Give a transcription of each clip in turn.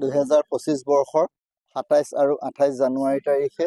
2025 বৰ্ষৰ 27 আৰু 28 জানুৱাৰী তাৰিখে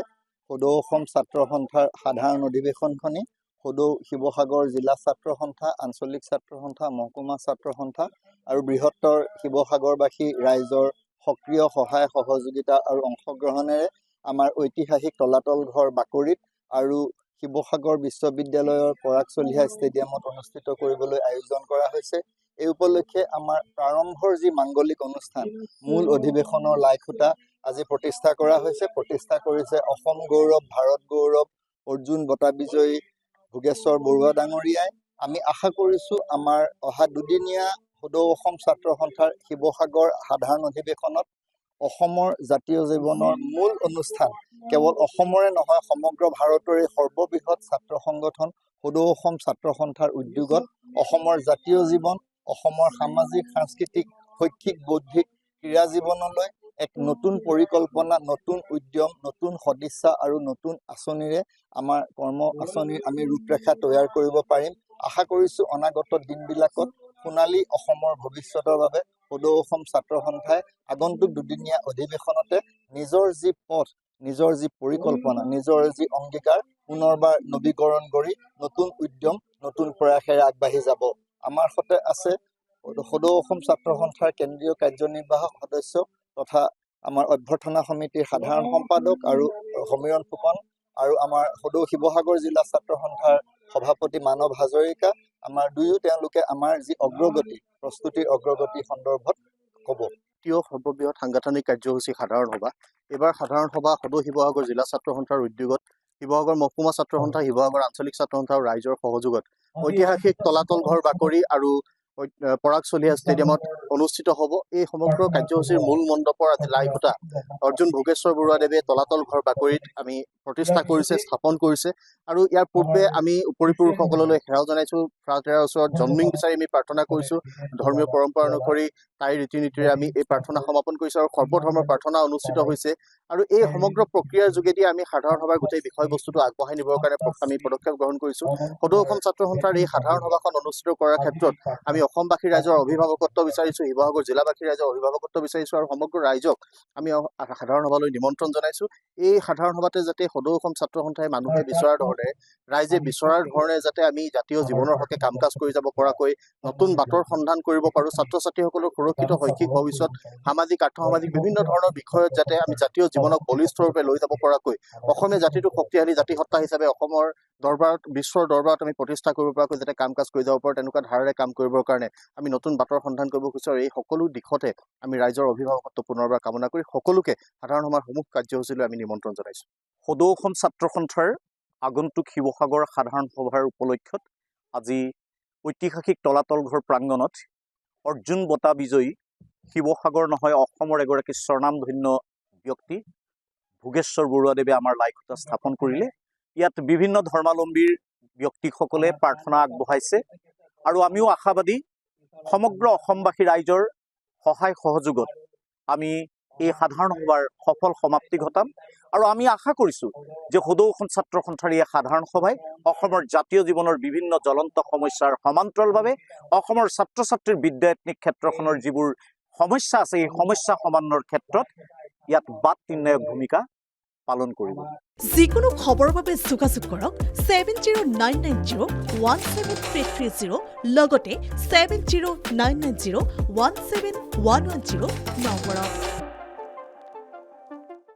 সদৌ অসম ছাত্ৰ সন্থাৰ সাধাৰণ অধিৱেশনখনি সদৌ শিৱসাগৰ জিলা ছাত্ৰ সন্থা, আঞ্চলিক ছাত্ৰ সন্থা, মহকুমা ছাত্ৰ সন্থা আৰু বৃহত্তৰ শিৱসাগৰবাসী ৰাইজৰ সক্ৰিয় সহায় সহযোগিতা আৰু অংশগ্ৰহণেৰে আমাৰ ঐতিহাসিক তলাতল ঘৰ বাকৰিত আৰু শিৱসাগৰ বিশ্ববিদ্যালয়ৰ পৰাগ চলিহা ষ্টেডিয়ামত অনুষ্ঠিত কৰিবলৈ আয়োজন কৰা হৈছে। এই উপলক্ষে আমাৰ প্ৰাৰম্ভৰ যি মাংগলিক অনুষ্ঠান মূল অধিৱেশনৰ লাইখুটা আজি প্ৰতিষ্ঠা কৰা হৈছে। প্ৰতিষ্ঠা কৰিছে অসম গৌৰৱ, ভাৰত গৌৰৱ, অৰ্জুন বঁটা বিজয়ী ভোগেশ্বৰ বৰুৱা ডাঙৰীয়াই। আমি আশা কৰিছোঁ আমাৰ অহা দুদিনীয়া সদৌ অসম ছাত্ৰ সন্থাৰ শিৱসাগৰ সাধাৰণ অধিৱেশনত অসমৰ জাতীয় জীৱনৰ মূল অনুষ্ঠান কেৱল অসমৰে নহয় সমগ্ৰ ভাৰতৰে সৰ্ববৃহৎ ছাত্ৰ সংগঠন সদৌ অসম ছাত্ৰ সন্থাৰ উদ্যোগত অসমৰ জাতীয় জীৱন, অসমৰ সামাজিক, সাংস্কৃতিক, শৈক্ষিক, বৌদ্ধিক, ক্ৰীড়া জীৱনলৈ এক নতুন পৰিকল্পনা, নতুন উদ্যম, নতুন সদিচ্ছা আৰু নতুন আঁচনিৰে আমাৰ কৰ্ম আঁচনিৰ আমি ৰূপৰেখা তৈয়াৰ কৰিব পাৰিম। আশা কৰিছোঁ অনাগত দিনবিলাকত সোণালী অসমৰ ভৱিষ্যতৰ বাবে সদৌ অসম ছাত্ৰ সন্থাই আগন্তুক দুদিনীয়া অধিৱেশনতে নিজৰ যি পথ, নিজৰ যি পৰিকল্পনা, নিজৰ যি অংগীকাৰ পুনৰবাৰ নৱীকৰণ কৰি নতুন উদ্যম, নতুন প্ৰয়াসেৰে আগবাঢ়ি যাব। আমাৰ সৈতে আছে সদৌ অসম ছাত্ৰ সন্থাৰ কেন্দ্ৰীয় কাৰ্যনিৰ্বাহক সদস্য তথা আমাৰ অভ্যৰ্থনা সমিতিৰ সাধাৰণ সম্পাদক আৰু সমীৰণ ফুকন আৰু আমাৰ সদৌ শিৱসাগৰ জিলা ছাত্ৰ সন্থাৰ সভাপতি মানৱ হাজৰিকা। আমাৰ তেওঁলোকে আমাৰ যি অগ্ৰগতি, প্ৰস্তুতিৰ অগ্ৰগতি সন্দৰ্ভত ক'ব। সৰ্ববৃহৎ সাংগঠনিক কাৰ্যসূচী সাধাৰণ সভা। এইবাৰ সাধাৰণ সভা সদৌ শিৱসাগৰ জিলা ছাত্ৰ সন্থাৰ উদ্যোগত শিৱসাগৰ মহকুমা ছাত্ৰ সন্থা, শিৱসাগৰ আঞ্চলিক ছাত্ৰ সন্থা আৰু ৰাইজৰ সহযোগত ঐতিহাসিক তলাতল ঘৰ বাকৰি আৰু পৰাগ চলিহা ষ্টেডিয়ামত অনুষ্ঠিত হ'ব। এই সমগ্ৰ কাৰ্যসূচীৰ মূল মণ্ডপৰ আজি লাইখুটা অৰ্জুন ভোগেশ্বৰ বৰুৱাদেৱে তলাতল ঘৰ বাকৰিত আমি প্ৰতিষ্ঠা কৰিছে, স্থাপন কৰিছে। আৰু ইয়াৰ পূৰ্বে আমি উপৰিপুৰুষসকললৈ সেৱা জনাইছোঁ, ফ্ৰাতেৰাৰ ওচৰত জন্মিং বিচাৰি আমি প্ৰাৰ্থনা কৰিছোঁ। ধৰ্মীয় পৰম্পৰা অনুসৰি তাই ৰীতি নীতিৰে আমি এই প্ৰাৰ্থনা সমাপন কৰিছোঁ আৰু সৰ্বধৰ্মৰ প্ৰাৰ্থনা অনুষ্ঠিত হৈছে। আৰু এই সমগ্ৰ প্ৰক্ৰিয়াৰ যোগেদি আমি সাধাৰণ সভাৰ গোটেই বিষয়বস্তুটো আগবঢ়াই নিবৰ কাৰণে আমি পদক্ষেপ গ্ৰহণ কৰিছোঁ। সদৌ অসম ছাত্ৰ সন্থাৰ এই সাধাৰণ সভাখন অনুষ্ঠিত কৰাৰ ক্ষেত্ৰত আমি অসমবাসী ৰাইজৰ অভিভাৱকত্ব বিচাৰিছোঁ, শিৱসাগৰ জিলাবাসী ৰাইজৰ অভিভাৱকত্ব বিচাৰিছোঁ আৰু সমগ্ৰ ৰাইজক আমি সাধাৰণ সভালৈ নিমন্ত্ৰণ জনাইছোঁ। এই সাধাৰণ সভাতে যাতে সদৌ অসম ছাত্ৰ সন্থাই মানুহে বিচৰাৰ ধৰণে, ৰাইজে বিচৰাৰ ধৰণে যাতে আমি জাতীয় জীৱনৰ হকে কাম কাজ কৰি যাব পৰাকৈ নতুন বাটৰ সন্ধান কৰিব পাৰোঁ, ছাত্ৰ ছাত্ৰীসকলৰ সুৰক্ষিত শৈক্ষিক ভৱিষ্যত, সামাজিক, আৰ্থসামাজিক বিভিন্ন ধৰণৰ বিষয়ত যাতে আমি জাতীয় জীৱনক বলিষ্ঠৰূপে লৈ যাব পৰাকৈ অসমীয়া জাতিটোক শক্তিশালী জাতিসত্তা হিচাপে অসমৰ দৰবাৰত, বিশ্বৰ দৰবাৰত আমি প্ৰতিষ্ঠা কৰিব পৰাকৈ যাতে কাম কাজ কৰি যাব পাৰোঁ, তেনেকুৱা ধাৰাৰে কাম কৰিবৰ কাৰণে আমি নতুন বাটৰ সন্ধান কৰিব খুজিছোঁ। আৰু এই সকলো দিশতে আমি ৰাইজৰ অভিভাৱকত্ব পুনৰবাৰ কামনা কৰি সকলোকে সাধাৰণ সভাৰ সমূহ কাৰ্যসূচীলৈ আমি নিমন্ত্ৰণ জনাইছোঁ। সদৌ অসম ছাত্ৰ সন্থাৰ আগন্তুক শিৱসাগৰ সাধাৰণ সভাৰ উপলক্ষত আজি ঐতিহাসিক তলাতল ঘৰ প্ৰাংগণত অৰ্জুন বঁটা বিজয়ী শিৱসাগৰ নহয় অসমৰ এগৰাকী স্বৰ্ণামধন্য ব্যক্তি ভোগেশ্বৰ বৰুৱাদেৱে আমাৰ লাইখুটা স্থাপন কৰিলে। ইয়াত বিভিন্ন ধৰ্মাৱলম্বীৰ ব্যক্তিসকলে প্ৰাৰ্থনা আগবঢ়াইছে আৰু আমিও আশাবাদী সমগ্ৰ অসমবাসী ৰাইজৰ সহায় সহযোগত আমি এই সাধাৰণ সভাৰ সফল সমাপ্তি ঘটাম। আৰু আমি আশা কৰিছোঁ যে সদৌ অসম ছাত্ৰ সন্থাৰ এই সাধাৰণ সভাই অসমৰ জাতীয় জীৱনৰ বিভিন্ন জ্বলন্ত সমস্যাৰ সমান্তৰালভাৱে অসমৰ ছাত্ৰ ছাত্ৰীৰ বিদ্যায়তনিক ক্ষেত্ৰখনৰ যিবোৰ সমস্যা আছে এই সমস্যা সমাধানৰ ক্ষেত্ৰত ইয়াত বাট নিৰ্ণায়ক ভূমিকা পালন কৰিব। যিকোনো খবৰৰ বাবে যোগাযোগ কৰক 7099017330 লগতে 7099017110 নম্বৰত।